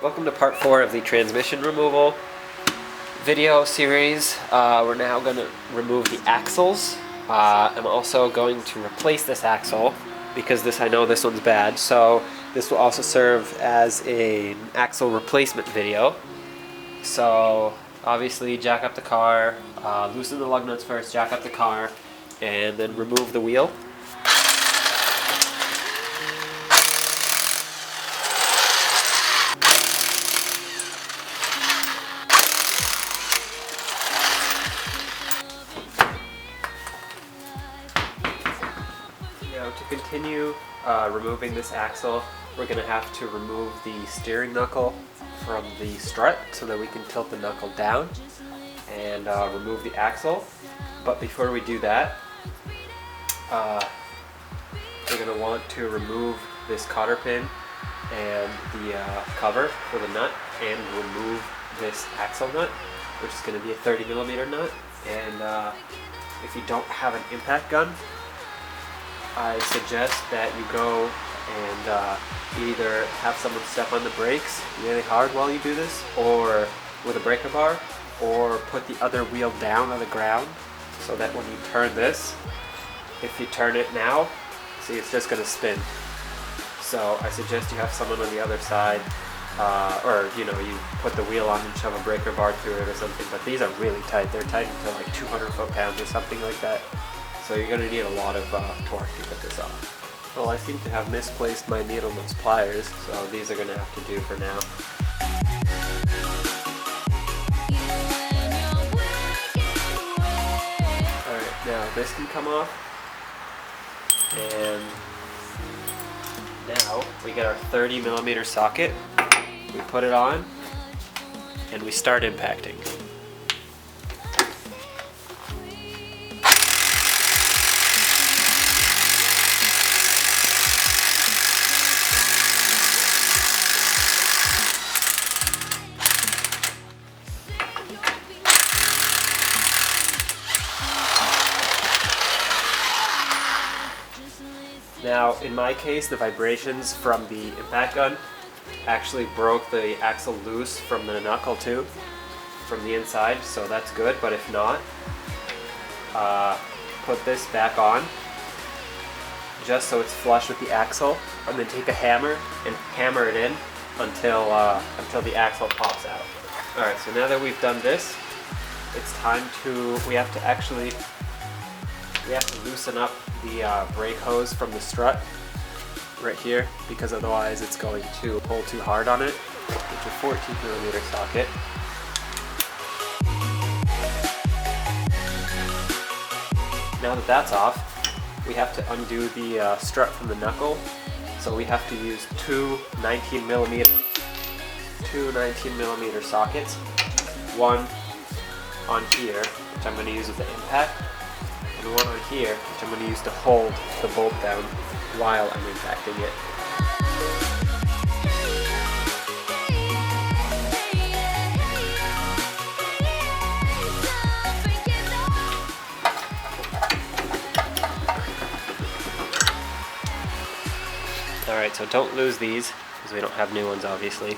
Welcome to part 4 of the transmission removal video series. We're now going to remove the axles. I'm also going to replace this axle because I know this one's bad. So this will also serve as an axle replacement video. So obviously jack up the car, loosen the lug nuts first, jack up the car, and then remove the wheel. Now to continue removing this axle, we're going to have to remove the steering knuckle from the strut so that we can tilt the knuckle down and remove the axle. But before we do that, we're going to want to remove this cotter pin and the cover for the nut and remove this axle nut, which is going to be a 30mm nut. And if you don't have an impact gun, I suggest that you go and either have someone step on the brakes really hard while you do this, or with a breaker bar, or put the other wheel down on the ground so that when you turn this, if you turn it now, see, it's just going to spin. So I suggest you have someone on the other side, or you put the wheel on and shove a breaker bar through it or something. But these are really tight. They're tight until like 200 foot-pounds or something like that. So you're going to need a lot of torque to get this off. Well, I seem to have misplaced my needle nose pliers, so these are going to have to do for now. Alright, now this can come off. And now we get our 30mm socket, we put it on, and we start impacting. Now, in my case, the vibrations from the impact gun actually broke the axle loose from the knuckle too, from the inside, so that's good. But if not, put this back on just so it's flush with the axle, and then take a hammer and hammer it in until the axle pops out. Alright, so now that we've done this, it's time we have to loosen up the brake hose from the strut right here, because otherwise it's going to pull too hard on it. It's a 14mm socket. Now that that's off, we have to undo the strut from the knuckle. So we have to use two 19mm sockets. One on here, which I'm going to use with the impact, and one on here, which I'm going to use to hold the bolt down while I'm impacting it. Alright, so don't lose these, because we don't have new ones obviously.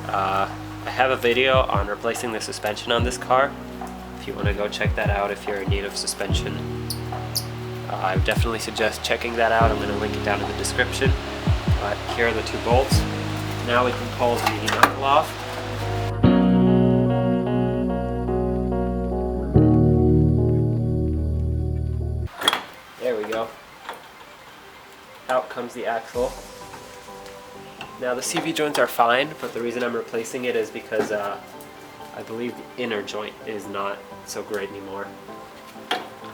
I have a video on replacing the suspension on this car. If you want to go check that out if you're in need of suspension. I definitely suggest checking that out. I'm going to link it down in the description. But here are the two bolts. Now we can pull the knuckle off. There we go. Out comes the axle. Now the CV joints are fine, but the reason I'm replacing it is because I believe the inner joint is not so great anymore.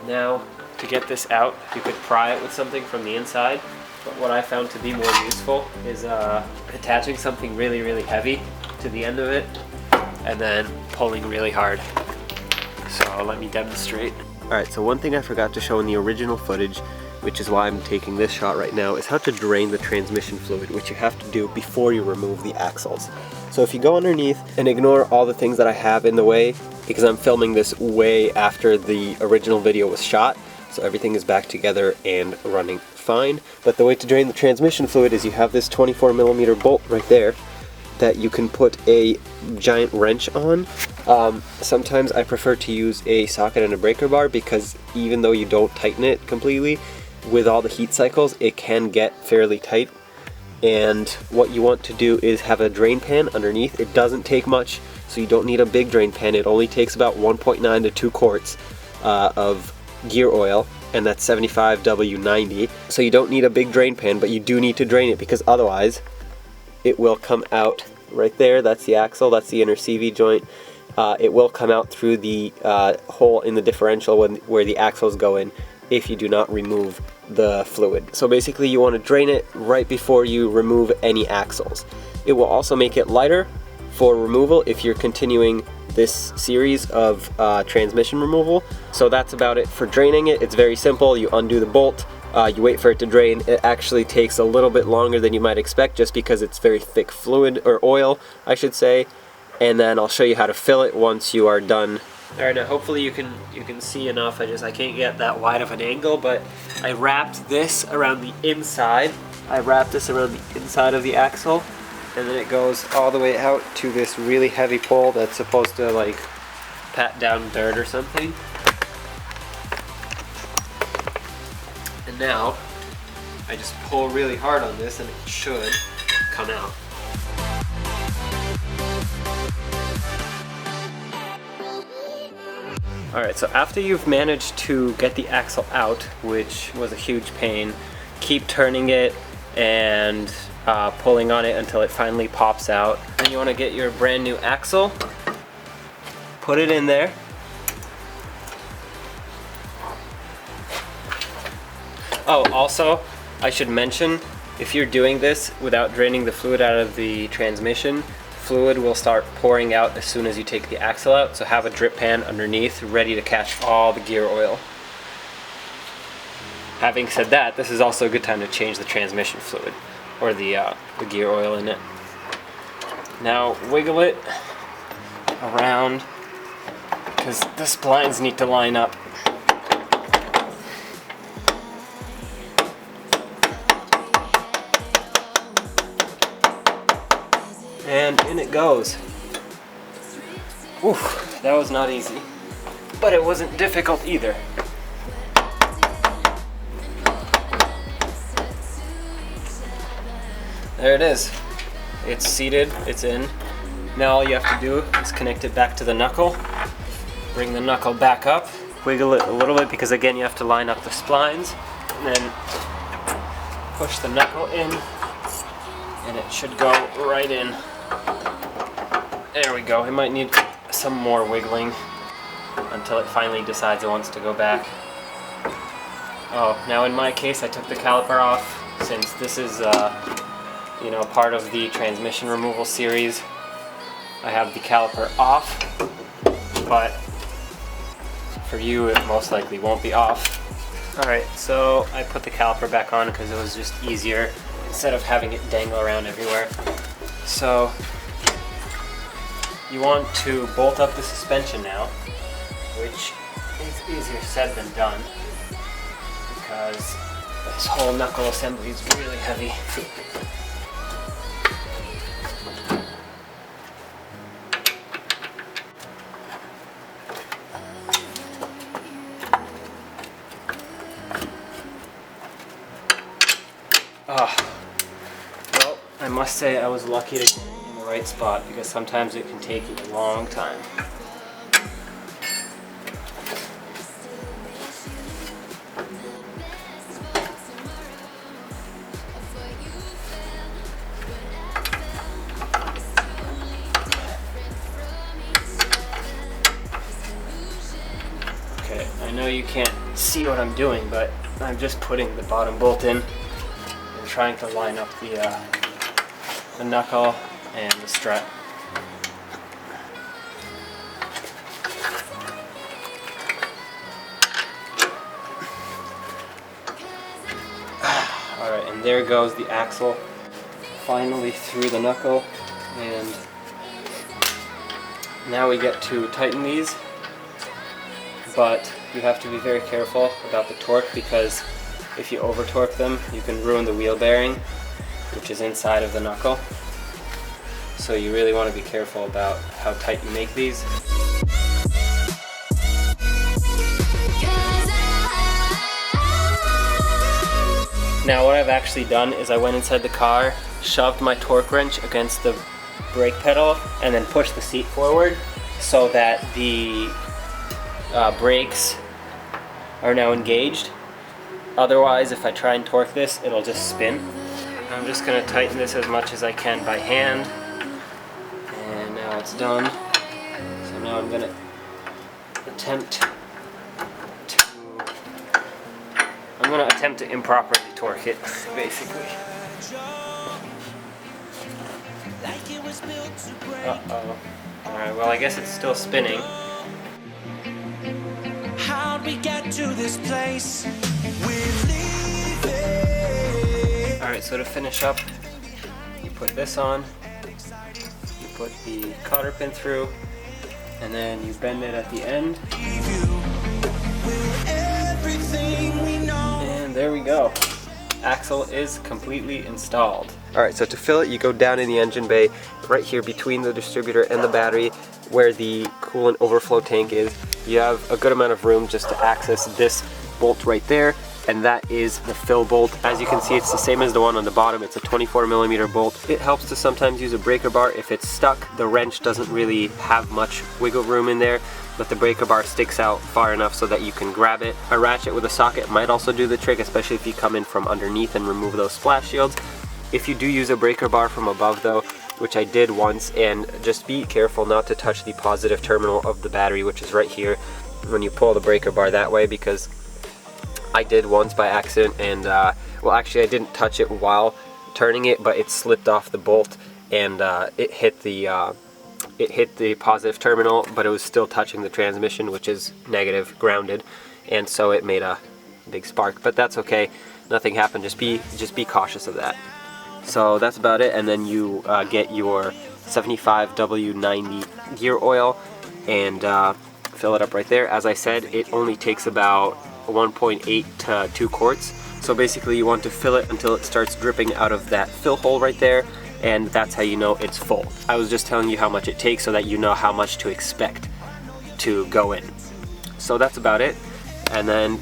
Now, to get this out, you could pry it with something from the inside, but what I found to be more useful is attaching something really, really heavy to the end of it and then pulling really hard. So let me demonstrate. Alright, so one thing I forgot to show in the original footage, which is why I'm taking this shot right now, is how to drain the transmission fluid, which you have to do before you remove the axles. So if you go underneath and ignore all the things that I have in the way, because I'm filming this way after the original video was shot, so everything is back together and running fine. But the way to drain the transmission fluid is you have this 24mm bolt right there, that you can put a giant wrench on. Sometimes I prefer to use a socket and a breaker bar because even though you don't tighten it completely, with all the heat cycles it can get fairly tight. And what you want to do is have a drain pan underneath. It doesn't take much, so you don't need a big drain pan. It only takes about 1.9 to 2 quarts of gear oil, and that's 75W90. So you don't need a big drain pan, but you do need to drain it because otherwise it will come out right there. That's the axle, that's the inner CV joint. It will come out through the hole in the differential where the axles go in if you do not remove the fluid. So basically you want to drain it right before you remove any axles. It will also make it lighter for removal if you're continuing this series of transmission removal. So that's about it for draining it. It's very simple. You undo the bolt, you wait for it to drain. It actually takes a little bit longer than you might expect just because it's very thick fluid, or oil I should say, and then I'll show you how to fill it once you are done. Alright, now hopefully you can see enough. I can't get that wide of an angle, but I wrapped this around the inside. I wrapped this around the inside of the axle, and then it goes all the way out to this really heavy pole that's supposed to like pat down dirt or something. And now I just pull really hard on this and it should come out. Alright, so after you've managed to get the axle out, which was a huge pain, keep turning it and pulling on it until it finally pops out. Then you want to get your brand new axle, put it in there. Oh, also, I should mention, if you're doing this without draining the fluid out of the transmission, fluid will start pouring out as soon as you take the axle out, so have a drip pan underneath ready to catch all the gear oil. Having said that, this is also a good time to change the transmission fluid, or the gear oil in it. Now wiggle it around, because the splines need to line up. And in it goes. Oof, that was not easy. But it wasn't difficult either. There it is. It's seated, it's in. Now all you have to do is connect it back to the knuckle. Bring the knuckle back up. Wiggle it a little bit because again you have to line up the splines. And then push the knuckle in. And it should go right in. There we go. It might need some more wiggling until it finally decides it wants to go back. Oh, now in my case I took the caliper off since this is you know, part of the transmission removal series. I have the caliper off, but for you it most likely won't be off. Alright, so I put the caliper back on because it was just easier instead of having it dangle around everywhere. So you want to bolt up the suspension now, which is easier said than done because this whole knuckle assembly is really heavy. Well, I must say I was lucky to get it in the right spot because sometimes it can take a long time. Okay, I know you can't see what I'm doing, but I'm just putting the bottom bolt in and trying to line up the knuckle and the strut. Alright, and there goes the axle finally through the knuckle, and now we get to tighten these, but you have to be very careful about the torque because if you over torque them you can ruin the wheel bearing, which is inside of the knuckle. so you really want to be careful about how tight you make these. Now what I've actually done is I went inside the car, shoved my torque wrench against the brake pedal, and then pushed the seat forward so that the brakes are now engaged. Otherwise, if I try and torque this, it'll just spin. I'm just going to tighten this as much as I can by hand. And now it's done. So now I'm going to attempt to improperly torque it, basically. Uh-oh. Alright, well I guess it's still spinning. How'd we get to this place? Alright, so to finish up, you put this on, you put the cotter pin through, and then you bend it at the end. And there we go. Axle is completely installed. Alright, so to fill it, you go down in the engine bay, right here between the distributor and the battery, where the coolant overflow tank is. You have a good amount of room just to access this bolt right there, and that is the fill bolt. As you can see, it's the same as the one on the bottom. It's a 24mm bolt. It helps to sometimes use a breaker bar. If it's stuck, the wrench doesn't really have much wiggle room in there, but the breaker bar sticks out far enough so that you can grab it. A ratchet with a socket might also do the trick, especially if you come in from underneath and remove those splash shields. If you do use a breaker bar from above though, which I did once, and just be careful not to touch the positive terminal of the battery, which is right here, when you pull the breaker bar that way, because I did once by accident, and well, actually I didn't touch it while turning it, but it slipped off the bolt and it hit the positive terminal, but it was still touching the transmission, which is negative, grounded, and so it made a big spark. But that's okay, nothing happened. Just be cautious of that. So that's about it, and then you get your 75W90 gear oil and fill it up right there. As I said, it only takes about 1.8 to 2 quarts. So basically you want to fill it until it starts dripping out of that fill hole right there, and that's how you know it's full. I was just telling you how much it takes so that you know how much to expect to go in. So that's about it, and then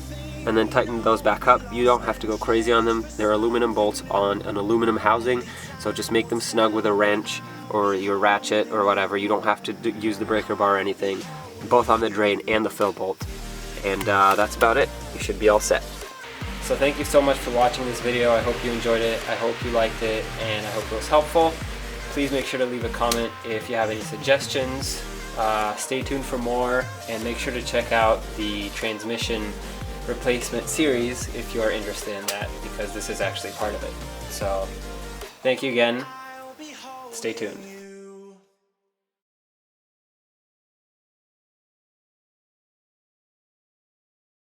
tighten those back up. You don't have to go crazy on them. They're aluminum bolts on an aluminum housing, so just make them snug with a wrench or your ratchet or whatever. You don't have to use the breaker bar or anything, both on the drain and the fill bolt. And that's about it. You should be all set. So thank you so much for watching this video. I hope you enjoyed it. I hope you liked it, and I hope it was helpful. Please make sure to leave a comment if you have any suggestions. Stay tuned for more, and make sure to check out the transmission replacement series if you are interested in that, because this is actually part of it. So thank you again. Stay tuned.